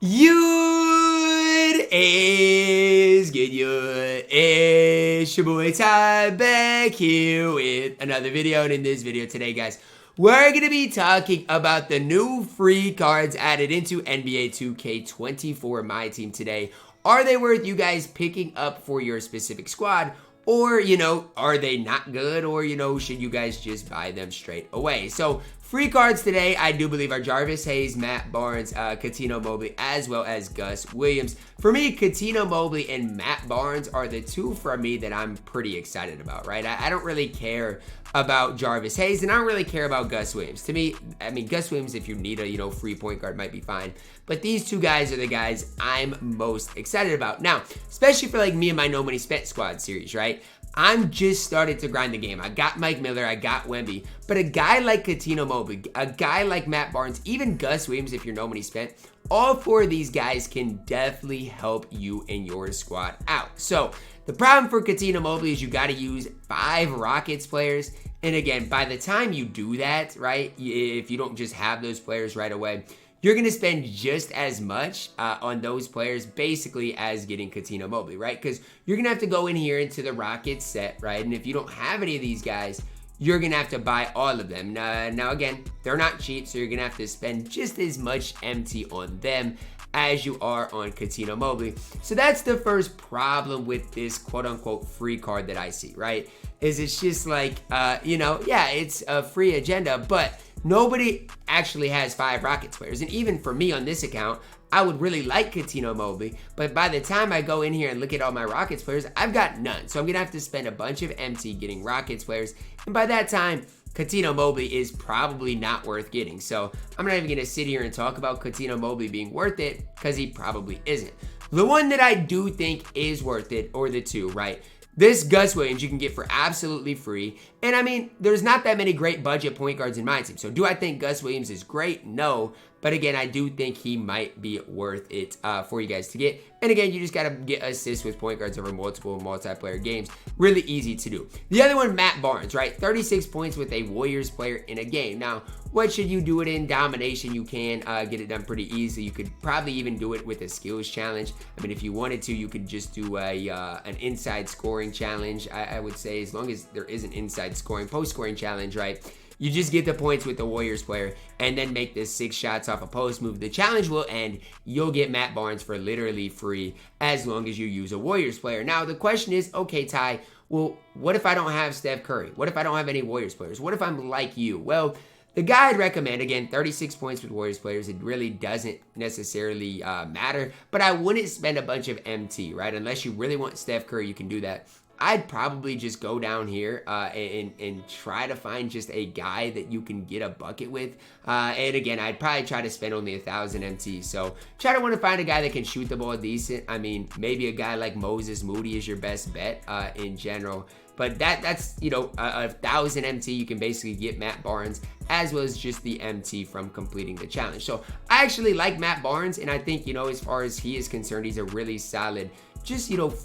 Good is good. It's your boy Ty back here with another video, and in this video today, guys, we're gonna be talking about the new free cards added into NBA 2K24 MyTEAM today. Are they worth you guys picking up for your specific squad? Or, are they not good? Or, should you guys just buy them straight away? So, free cards today, I do believe, are Jarvis Hayes, Matt Barnes, Cuttino Mobley, as well as Gus Williams. For me, Cuttino Mobley and Matt Barnes are the two for me that I'm pretty excited about, right? I don't really care about Jarvis Hayes, and I don't really care about Gus Williams. To me, Gus Williams, if you need a, free point guard, might be fine. But these two guys are the guys I'm most excited about. Now, especially for me and my No Money Spent squad series, right? I'm just started to grind the game. I got Mike Miller, I got Wemby, but a guy like Cuttino Mobley, a guy like Matt Barnes, even Gus Williams, if you're No Money Spent, all four of these guys can definitely help you and your squad out. So the problem for Cuttino Mobley is you got to use 5 Rockets players. And again, by the time you do that, right, if you don't just have those players right away, you're going to spend just as much on those players basically as getting Cuttino Mobley, right? Because you're going to have to go in here into the Rockets set, right? And if you don't have any of these guys, you're going to have to buy all of them. Now, again, they're not cheap, so you're going to have to spend just as much MT on them as you are on Cuttino Mobley. So that's the first problem with this quote-unquote free card that I see, right? Is it's just it's a free agenda, but nobody actually has 5 Rockets players. And even for me on this account, I would really like Cuttino Mobley, but by the time I go in here and look at all my Rockets players, I've got none. So I'm going to have to spend a bunch of MT getting Rockets players. And by that time, Cuttino Mobley is probably not worth getting. So I'm not even going to sit here and talk about Cuttino Mobley being worth it, because he probably isn't. The one that I do think is worth it, or the two, right? This Gus Williams you can get for absolutely free. And there's not that many great budget point guards in my team. So do I think Gus Williams is great? No. But again, I do think he might be worth it for you guys to get. And again, you just got to get assists with point guards over multiple multiplayer games. Really easy to do. The other one, Matt Barnes, right? 36 points with a Warriors player in a game. Now, what should you do it in? Domination, you can get it done pretty easily. You could probably even do it with a skills challenge. If you wanted to, you could just do an inside scoring challenge. I would say, as long as there is an inside scoring, post scoring challenge, right? You just get the points with the Warriors player and then make this 6 shots off a post move. The challenge will end. You'll get Matt Barnes for literally free as long as you use a Warriors player. Now, the question is, okay, Ty, well, what if I don't have Steph Curry? What if I don't have any Warriors players? What if I'm like you? Well, the guy I'd recommend, again, 36 points with Warriors players, it really doesn't necessarily matter, but I wouldn't spend a bunch of MT, right? Unless you really want Steph Curry, you can do that. I'd probably just go down here and try to find just a guy that you can get a bucket with. And again, I'd probably try to spend only 1,000 MT. So try to want to find a guy that can shoot the ball decent. Maybe a guy like Moses Moody is your best bet in general. But that's 1,000 MT. You can basically get Matt Barnes as well as just the MT from completing the challenge. So I actually like Matt Barnes, and I think, as far as he is concerned, he's a really solid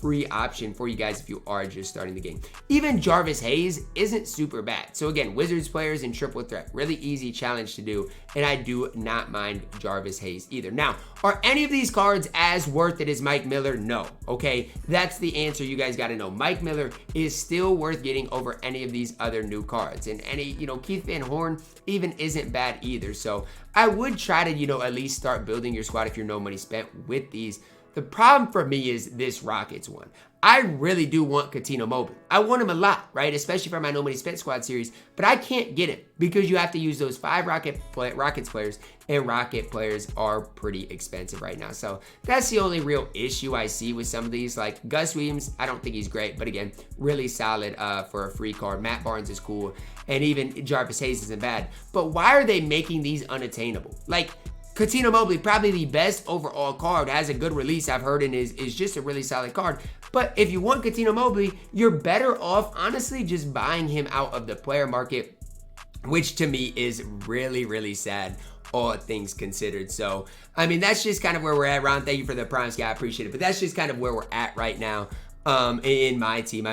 free option for you guys if you are just starting the game. Even Jarvis Hayes isn't super bad. So again, Wizards players in triple threat, really easy challenge to do, and I do not mind Jarvis Hayes either. Now, are any of these cards as worth it as Mike Miller? No. Okay, that's the answer you guys got to know. Mike Miller is still worth getting over any of these other new cards, and Keith Van Horn even isn't bad either. So I would try to at least start building your squad if you're No Money Spent with these. The problem for me is this Rockets one. I really do want Cuttino Mobley. I want him a lot, right? Especially for my No Money Spent squad series, but I can't get him because you have to use those 5 Rockets players, and Rocket players are pretty expensive right now. So that's the only real issue I see with some of these. Like Gus Williams, I don't think he's great, but again, really solid for a free card. Matt Barnes is cool, and even Jarvis Hayes isn't bad. But why are they making these unattainable? Cuttino Mobley, probably the best overall card, has a good release I've heard, and is just a really solid card. But if you want Cuttino Mobley, you're better off, honestly, just buying him out of the player market, which to me is really, really sad, all things considered. So, that's just kind of where we're at. Ron, thank you for the promise, guy. I appreciate it. But that's just kind of where we're at right now in my team.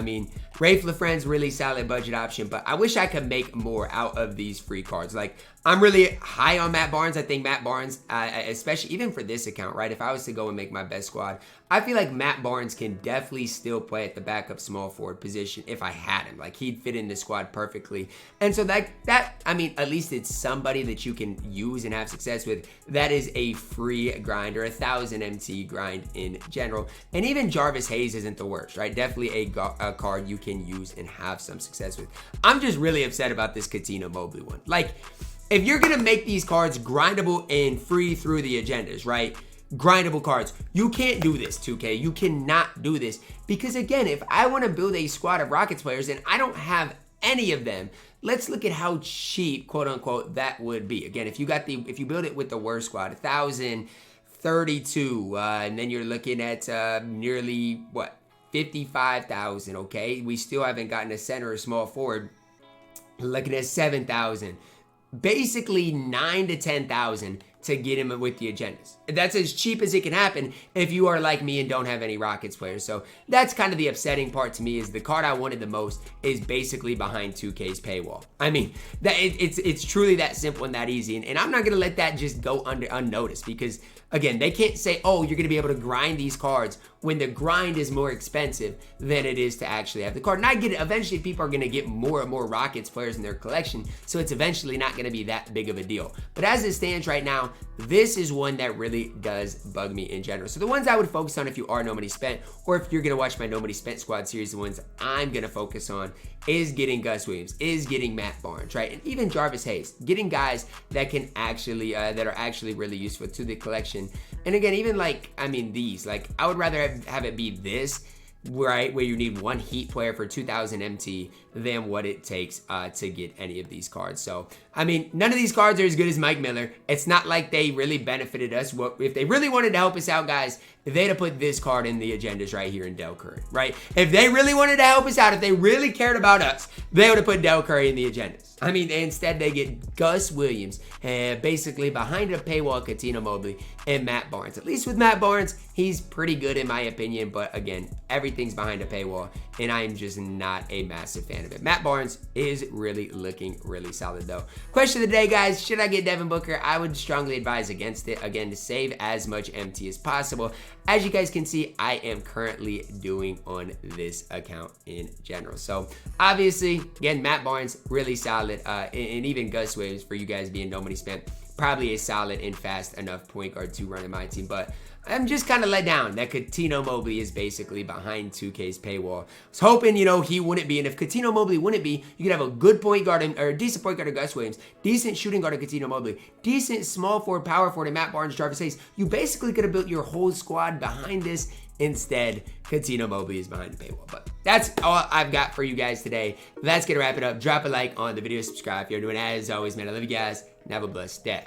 Rafe LaFrent's really solid budget option, but I wish I could make more out of these free cards. Like, I'm really high on Matt Barnes. I think Matt Barnes, especially even for this account, right? If I was to go and make my best squad, I feel like Matt Barnes can definitely still play at the backup small forward position if I had him. Like, he'd fit in the squad perfectly. And so I mean, at least it's somebody that you can use and have success with. That is a free grind, or 1,000 MT grind in general. And even Jarvis Hayes isn't the worst, right? Definitely a card you can use and have some success with. I'm just really upset about this Cuttino Mobley one. Like, if you're gonna make these cards grindable and free through the agendas, right? Grindable cards. You can't do this, 2K. You cannot do this. Because again, if I wanna build a squad of Rockets players and I don't have any of them, let's look at how cheap, quote unquote, that would be. Again, if you build it with the worst squad, 1,032, and then you're looking at nearly, what, 55,000, okay? We still haven't gotten a center or small forward. Looking at 7,000. Basically 9 to 10,000 to get him with the agendas. That's as cheap as it can happen if you are like me and don't have any Rockets players. So that's kind of the upsetting part to me, is the card I wanted the most is basically behind 2K's paywall. I mean, it's truly that simple and that easy. And I'm not going to let that just go unnoticed, because again, they can't say, oh, you're going to be able to grind these cards when the grind is more expensive than it is to actually have the card. And I get it. Eventually, people are going to get more and more Rockets players in their collection, so it's eventually not going to be that big of a deal. But as it stands right now, this is one that really does bug me in general. So the ones I would focus on if you are No Money Spent, or if you're going to watch my No Money Spent squad series, the ones I'm going to focus on is getting Gus Williams, is getting Matt Barnes, right? And even Jarvis Hayes, getting guys that can actually, that are actually really useful to the collection. And again, even like, I mean, these, like, I would rather have it be this, right, where you need one Heat player for 2,000 MT than what it takes to get any of these cards. So, I mean, none of these cards are as good as Mike Miller. It's not like they really benefited us. If they really wanted to help us out, guys, they'd have put this card in the agendas right here in Dell Curry, right? If they really wanted to help us out, if they really cared about us, they would have put Dell Curry in the agendas. I mean, instead they get Gus Williams, basically behind a paywall, Cuttino Mobley, and Matt Barnes. At least with Matt Barnes, he's pretty good in my opinion, but again, everything's behind a paywall, and I am just not a massive fan of it. Matt Barnes is really looking really solid though. Question of the day, guys, should I get Devin Booker? I would strongly advise against it, again, to save as much MT as possible. As you guys can see, I am currently doing on this account in general. So obviously, again, Matt Barnes, really solid, and even Gus Williams, for you guys being No Money Spent, probably a solid and fast enough point guard to run in my team. But I'm just kind of let down that Cuttino Mobley is basically behind 2K's paywall. I was hoping, you know, he wouldn't be. And if Cuttino Mobley wouldn't be, you could have a good point guard, or a decent point guard of Gus Williams, decent shooting guard of Cuttino Mobley, decent small forward, power forward, and Matt Barnes, Jarvis Hayes. You basically could have built your whole squad behind this. Instead, Cuttino Mobley is behind the paywall. But that's all I've got for you guys today. That's going to wrap it up. Drop a like on the video, subscribe if you're doing it. As always, man, I love you guys, and have a blessed day.